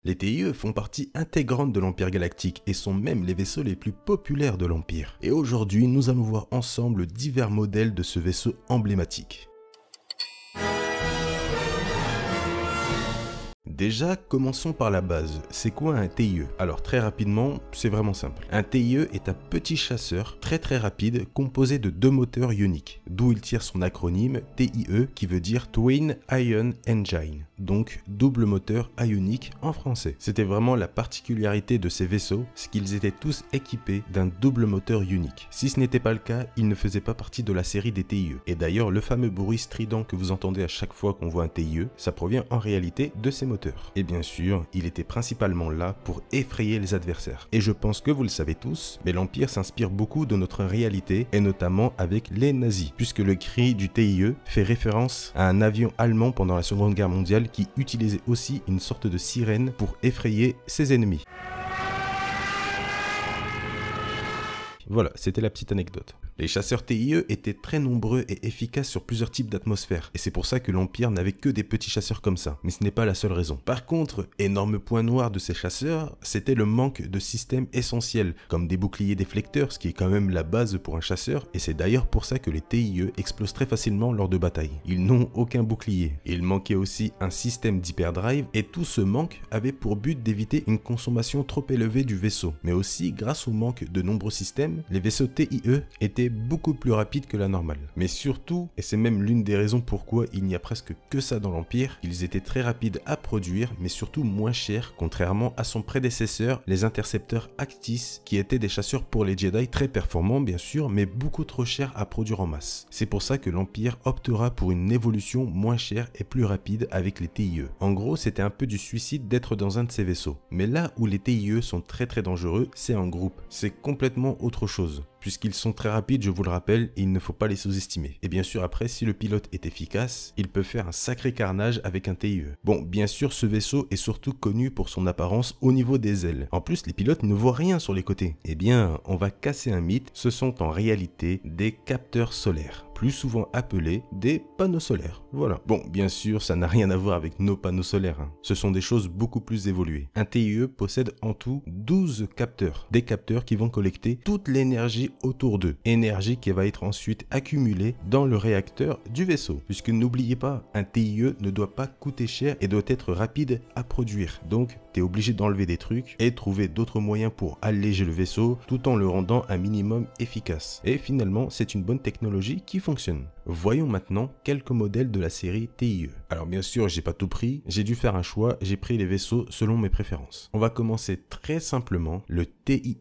Les TIE font partie intégrante de l'Empire galactique et sont même les vaisseaux les plus populaires de l'Empire. Et aujourd'hui, nous allons voir ensemble divers modèles de ce vaisseau emblématique. Déjà, commençons par la base. C'est quoi un TIE? Alors très rapidement, c'est vraiment simple. Un TIE est un petit chasseur très rapide composé de deux moteurs ioniques, d'où il tire son acronyme TIE qui veut dire Twin Ion Engine, donc double moteur ionique en français. C'était vraiment la particularité de ces vaisseaux, c'est qu'ils étaient tous équipés d'un double moteur ionique. Si ce n'était pas le cas, ils ne faisaient pas partie de la série des TIE. Et d'ailleurs, le fameux bruit strident que vous entendez à chaque fois qu'on voit un TIE, ça provient en réalité de ces moteurs. Et bien sûr, il était principalement là pour effrayer les adversaires. Et je pense que vous le savez tous, mais l'Empire s'inspire beaucoup de notre réalité, et notamment avec les nazis, puisque le cri du TIE fait référence à un avion allemand pendant la Seconde Guerre mondiale qui utilisait aussi une sorte de sirène pour effrayer ses ennemis. Voilà, c'était la petite anecdote. Les chasseurs TIE étaient très nombreux et efficaces sur plusieurs types d'atmosphères, et c'est pour ça que l'Empire n'avait que des petits chasseurs comme ça, mais ce n'est pas la seule raison. Par contre, énorme point noir de ces chasseurs, c'était le manque de systèmes essentiels, comme des boucliers déflecteurs, ce qui est quand même la base pour un chasseur, et c'est d'ailleurs pour ça que les TIE explosent très facilement lors de batailles. Ils n'ont aucun bouclier. Il manquait aussi un système d'hyperdrive, et tout ce manque avait pour but d'éviter une consommation trop élevée du vaisseau. Mais aussi, grâce au manque de nombreux systèmes, les vaisseaux TIE étaient beaucoup plus rapides que la normale. Mais surtout, et c'est même l'une des raisons pourquoi il n'y a presque que ça dans l'Empire, ils étaient très rapides à produire, mais surtout moins chers, contrairement à son prédécesseur, les intercepteurs Actis, qui étaient des chasseurs pour les Jedi très performants bien sûr, mais beaucoup trop chers à produire en masse. C'est pour ça que l'Empire optera pour une évolution moins chère et plus rapide avec les TIE. En gros, c'était un peu du suicide d'être dans un de ces vaisseaux. Mais là où les TIE sont très dangereux, c'est en groupe. C'est complètement autre chose. Puisqu'ils sont très rapides, je vous le rappelle, et il ne faut pas les sous-estimer. Et bien sûr, après, si le pilote est efficace, il peut faire un sacré carnage avec un TIE. Bon, bien sûr, ce vaisseau est surtout connu pour son apparence au niveau des ailes. En plus, les pilotes ne voient rien sur les côtés. Eh bien, on va casser un mythe, ce sont en réalité des capteurs solaires, plus souvent appelés des panneaux solaires. Voilà. Bon, bien sûr, ça n'a rien à voir avec nos panneaux solaires, hein. Ce sont des choses beaucoup plus évoluées. Un TIE possède en tout 12 capteurs. Des capteurs qui vont collecter toute l'énergie autour d'eux. Énergie qui va être ensuite accumulée dans le réacteur du vaisseau. Puisque n'oubliez pas, un TIE ne doit pas coûter cher et doit être rapide à produire. Donc, tu es obligé d'enlever des trucs et trouver d'autres moyens pour alléger le vaisseau tout en le rendant un minimum efficace. Et finalement, c'est une bonne technologie qui fonctionne. Voyons maintenant quelques modèles de la série TIE. Alors bien sûr, j'ai pas tout pris, j'ai dû faire un choix, j'ai pris les vaisseaux selon mes préférences. On va commencer très simplement le TIE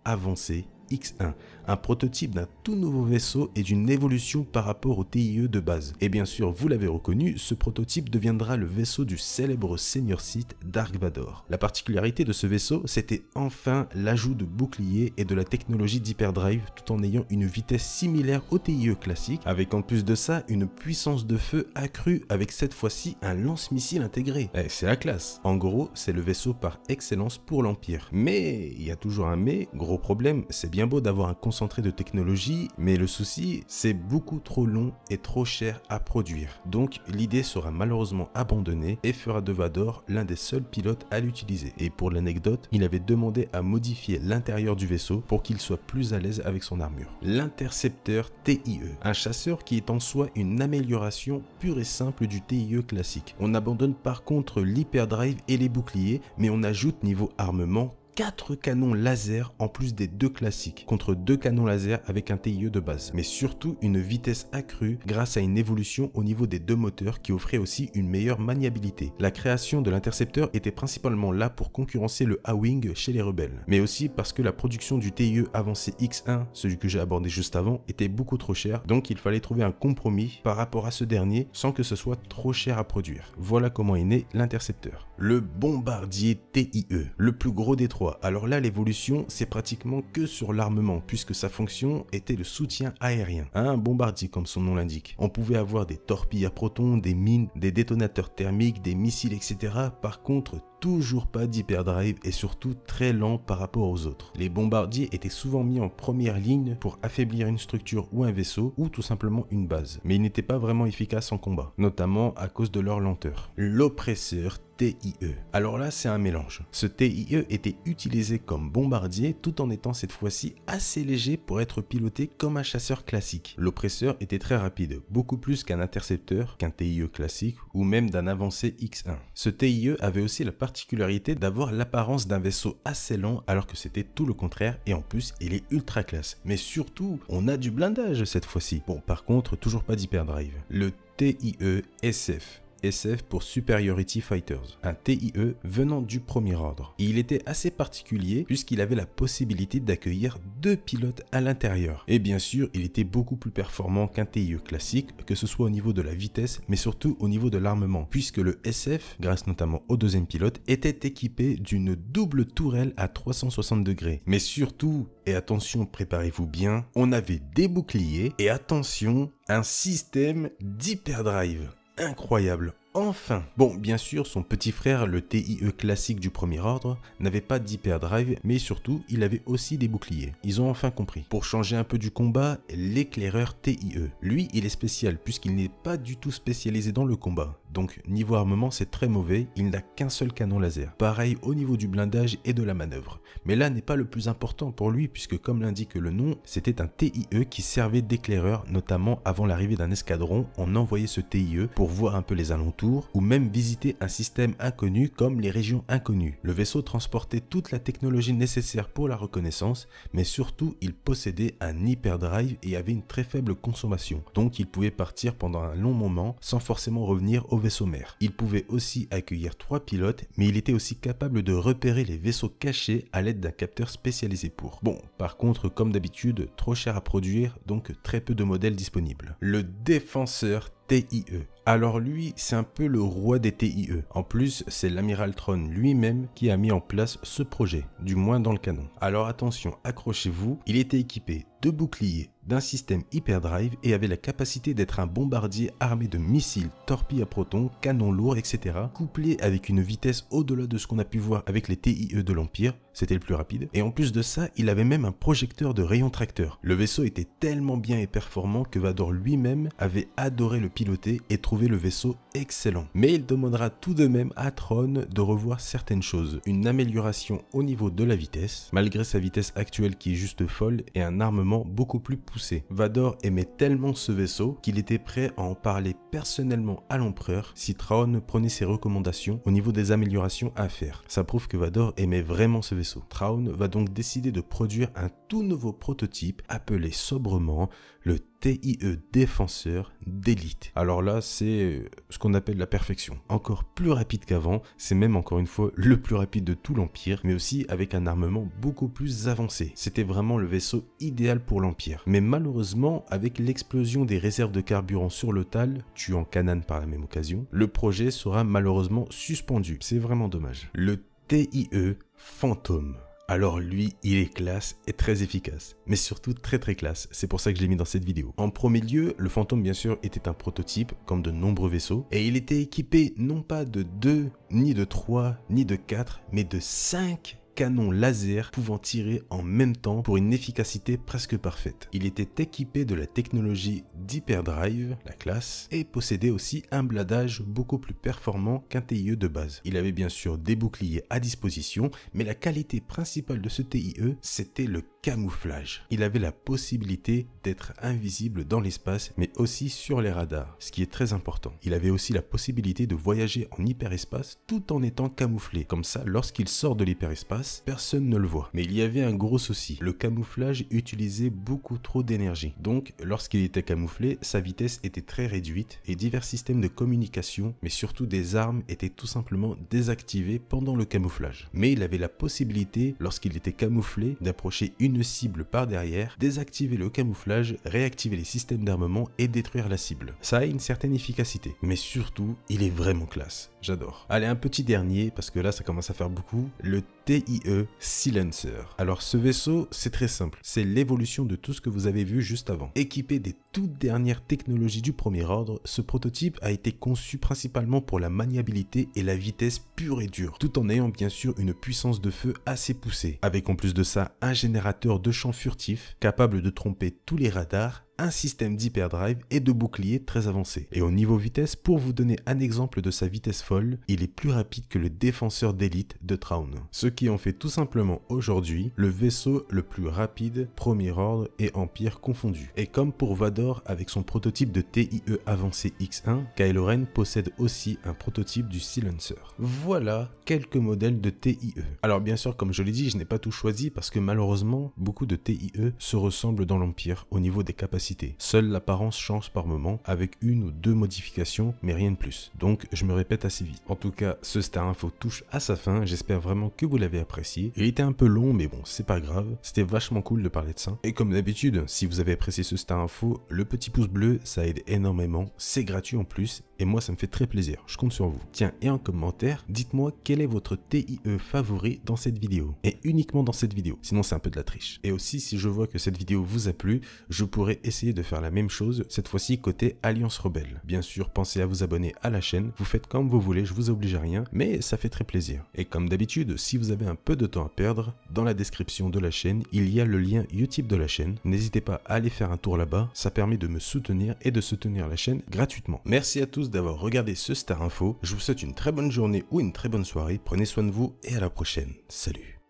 avancé X1, un prototype d'un tout nouveau vaisseau et d'une évolution par rapport au TIE de base. Et bien sûr, vous l'avez reconnu, ce prototype deviendra le vaisseau du célèbre Seigneur Sith Dark Vador. La particularité de ce vaisseau, c'était enfin l'ajout de boucliers et de la technologie d'hyperdrive tout en ayant une vitesse similaire au TIE classique, avec en plus de ça une puissance de feu accrue avec cette fois-ci un lance-missile intégré. C'est la classe. En gros, c'est le vaisseau par excellence pour l'Empire. Mais, il y a toujours un mais, gros problème, c'est bien beau d'avoir un concentré de technologie, mais le souci, c'est beaucoup trop long et trop cher à produire. Donc, l'idée sera malheureusement abandonnée et fera de Vador l'un des seuls pilotes à l'utiliser. Et pour l'anecdote, il avait demandé à modifier l'intérieur du vaisseau pour qu'il soit plus à l'aise avec son armure. L'intercepteur TIE, un chasseur qui est en soi une amélioration pure et simple du TIE classique. On abandonne par contre l'hyperdrive et les boucliers, mais on ajoute niveau armement 4 canons laser en plus des 2 classiques, contre 2 canons laser avec un TIE de base, mais surtout une vitesse accrue grâce à une évolution au niveau des 2 moteurs qui offrait aussi une meilleure maniabilité. La création de l'intercepteur était principalement là pour concurrencer le A-Wing chez les rebelles, mais aussi parce que la production du TIE avancé X1, celui que j'ai abordé juste avant, était beaucoup trop cher, donc il fallait trouver un compromis par rapport à ce dernier sans que ce soit trop cher à produire. Voilà comment est né l'intercepteur. Le bombardier TIE, le plus gros des 3. Alors là, l'évolution, c'est pratiquement que sur l'armement, puisque sa fonction était le soutien aérien. Un bombardier, comme son nom l'indique. On pouvait avoir des torpilles à protons, des mines, des détonateurs thermiques, des missiles, etc. Par contre, toujours pas d'hyperdrive et surtout très lent par rapport aux autres. Les bombardiers étaient souvent mis en première ligne pour affaiblir une structure ou un vaisseau ou tout simplement une base. Mais ils n'étaient pas vraiment efficaces en combat, notamment à cause de leur lenteur. L'oppresseur TIE. Alors là, c'est un mélange. Ce TIE était utilisé comme bombardier tout en étant cette fois-ci assez léger pour être piloté comme un chasseur classique. L'oppresseur était très rapide, beaucoup plus qu'un intercepteur, qu'un TIE classique ou même d'un avancé X1. Ce TIE avait aussi la particularité d'avoir l'apparence d'un vaisseau assez lent alors que c'était tout le contraire et en plus il est ultra classe. Mais surtout, on a du blindage cette fois-ci. Bon, par contre, toujours pas d'hyperdrive. Le TIE SF. SF pour Superiority Fighters, un TIE venant du premier ordre. Et il était assez particulier puisqu'il avait la possibilité d'accueillir 2 pilotes à l'intérieur. Et bien sûr, il était beaucoup plus performant qu'un TIE classique, que ce soit au niveau de la vitesse, mais surtout au niveau de l'armement, puisque le SF, grâce notamment au deuxième pilote, était équipé d'une double tourelle à 360 degrés. Mais surtout, et attention, préparez-vous bien, on avait des boucliers et attention, un système d'hyperdrive. Incroyable, enfin! Bon, bien sûr, son petit frère, le TIE classique du premier ordre, n'avait pas d'hyperdrive, mais surtout, il avait aussi des boucliers. Ils ont enfin compris. Pour changer un peu du combat, l'éclaireur TIE. Lui, il est spécial, puisqu'il n'est pas du tout spécialisé dans le combat. Donc, niveau armement, c'est très mauvais, il n'a qu'un seul canon laser. Pareil au niveau du blindage et de la manœuvre. Mais là n'est pas le plus important pour lui, puisque comme l'indique le nom, c'était un TIE qui servait d'éclaireur, notamment avant l'arrivée d'un escadron, on envoyait ce TIE pour voir un peu les alentours, ou même visiter un système inconnu comme les régions inconnues. Le vaisseau transportait toute la technologie nécessaire pour la reconnaissance, mais surtout il possédait un hyperdrive et avait une très faible consommation, donc il pouvait partir pendant un long moment sans forcément revenir au vaisseau mère. Il pouvait aussi accueillir 3 pilotes, mais il était aussi capable de repérer les vaisseaux cachés à l'aide d'un capteur spécialisé pour. Bon, par contre, comme d'habitude, trop cher à produire, donc très peu de modèles disponibles. Le défenseur TIE. Alors lui, c'est un peu le roi des TIE. En plus, c'est l'amiral Thrawn lui-même qui a mis en place ce projet, du moins dans le canon. Alors attention, accrochez-vous, il était équipé de boucliers, d'un système hyperdrive et avait la capacité d'être un bombardier armé de missiles, torpilles à protons, canons lourds, etc. couplé avec une vitesse au-delà de ce qu'on a pu voir avec les TIE de l'Empire, c'était le plus rapide. Et en plus de ça, il avait même un projecteur de rayon tracteur. Le vaisseau était tellement bien et performant que Vador lui-même avait adoré le piloter et trouvé le vaisseau excellent. Mais il demandera tout de même à Thrawn de revoir certaines choses. Une amélioration au niveau de la vitesse, malgré sa vitesse actuelle qui est juste folle, et un armement beaucoup plus poussé. Vador aimait tellement ce vaisseau qu'il était prêt à en parler personnellement à l'empereur si Thrawn prenait ses recommandations au niveau des améliorations à faire. Ça prouve que Vador aimait vraiment ce vaisseau. Thrawn va donc décider de produire un tout nouveau prototype appelé sobrement le TIE défenseur d'élite. Alors là, c'est ce qu'on appelle la perfection. Encore plus rapide qu'avant, c'est même encore une fois le plus rapide de tout l'Empire, mais aussi avec un armement beaucoup plus avancé. C'était vraiment le vaisseau idéal pour l'Empire. Mais malheureusement, avec l'explosion des réserves de carburant sur le Tal, tuant Kanan par la même occasion, le projet sera malheureusement suspendu. C'est vraiment dommage. Le TIE Phantom. Alors lui, il est classe et très efficace, mais surtout très classe, c'est pour ça que je l'ai mis dans cette vidéo. En premier lieu, le Phantom bien sûr était un prototype, comme de nombreux vaisseaux, et il était équipé non pas de 2, ni de 3, ni de 4, mais de 5 canons laser pouvant tirer en même temps pour une efficacité presque parfaite. Il était équipé de la technologie d'hyperdrive, la classe, et possédait aussi un blindage beaucoup plus performant qu'un TIE de base. Il avait bien sûr des boucliers à disposition, mais la qualité principale de ce TIE, c'était le camouflage. Il avait la possibilité d'être invisible dans l'espace, mais aussi sur les radars, ce qui est très important. Il avait aussi la possibilité de voyager en hyperespace tout en étant camouflé. Comme ça, lorsqu'il sort de l'hyperespace, personne ne le voit. Mais il y avait un gros souci. Le camouflage utilisait beaucoup trop d'énergie. Donc, lorsqu'il était camouflé, sa vitesse était très réduite et divers systèmes de communication, mais surtout des armes, étaient tout simplement désactivés pendant le camouflage. Mais il avait la possibilité, lorsqu'il était camouflé, d'approcher une cible par derrière, désactiver le camouflage, réactiver les systèmes d'armement et détruire la cible. Ça a une certaine efficacité, mais surtout, il est vraiment classe. J'adore. Allez, un petit dernier, parce que là, ça commence à faire beaucoup. Le TIE Silencer. Alors, ce vaisseau, c'est très simple. C'est l'évolution de tout ce que vous avez vu juste avant. Équipé des toutes dernières technologies du premier ordre, ce prototype a été conçu principalement pour la maniabilité et la vitesse pure et dure, tout en ayant bien sûr une puissance de feu assez poussée. Avec en plus de ça, un générateur de champ furtif, capable de tromper tous les radars, un système d'hyperdrive et de bouclier très avancé. Et au niveau vitesse, pour vous donner un exemple de sa vitesse folle, il est plus rapide que le défenseur d'élite de Thrawn. Ce qui en fait tout simplement aujourd'hui le vaisseau le plus rapide, premier ordre et empire confondus. Et comme pour Vador avec son prototype de TIE avancé X1, Kylo Ren possède aussi un prototype du Silencer. Voilà quelques modèles de TIE. Alors bien sûr, comme je l'ai dit, je n'ai pas tout choisi parce que malheureusement, beaucoup de TIE se ressemblent dans l'Empire au niveau des capacités. Seule l'apparence change par moment avec une ou deux modifications, mais rien de plus. Donc je me répète assez vite. En tout cas, ce Star Info touche à sa fin, j'espère vraiment que vous l'avez apprécié. Il était un peu long, mais bon, c'est pas grave. C'était vachement cool de parler de ça. Et comme d'habitude, si vous avez apprécié ce Star Info, le petit pouce bleu, ça aide énormément. C'est gratuit en plus, et moi ça me fait très plaisir. Je compte sur vous. Tiens, et en commentaire, dites-moi quel est votre TIE favori dans cette vidéo. Et uniquement dans cette vidéo, sinon c'est un peu de la triche. Et aussi, si je vois que cette vidéo vous a plu, je pourrais essayer de faire la même chose, cette fois-ci côté Alliance Rebelle. Bien sûr, pensez à vous abonner à la chaîne, vous faites comme vous voulez, je vous oblige à rien, mais ça fait très plaisir. Et comme d'habitude, si vous avez un peu de temps à perdre, dans la description de la chaîne, il y a le lien YouTube de la chaîne. N'hésitez pas à aller faire un tour là-bas, ça permet de me soutenir et de soutenir la chaîne gratuitement. Merci à tous d'avoir regardé ce Star Info, je vous souhaite une très bonne journée ou une très bonne soirée, prenez soin de vous et à la prochaine. Salut.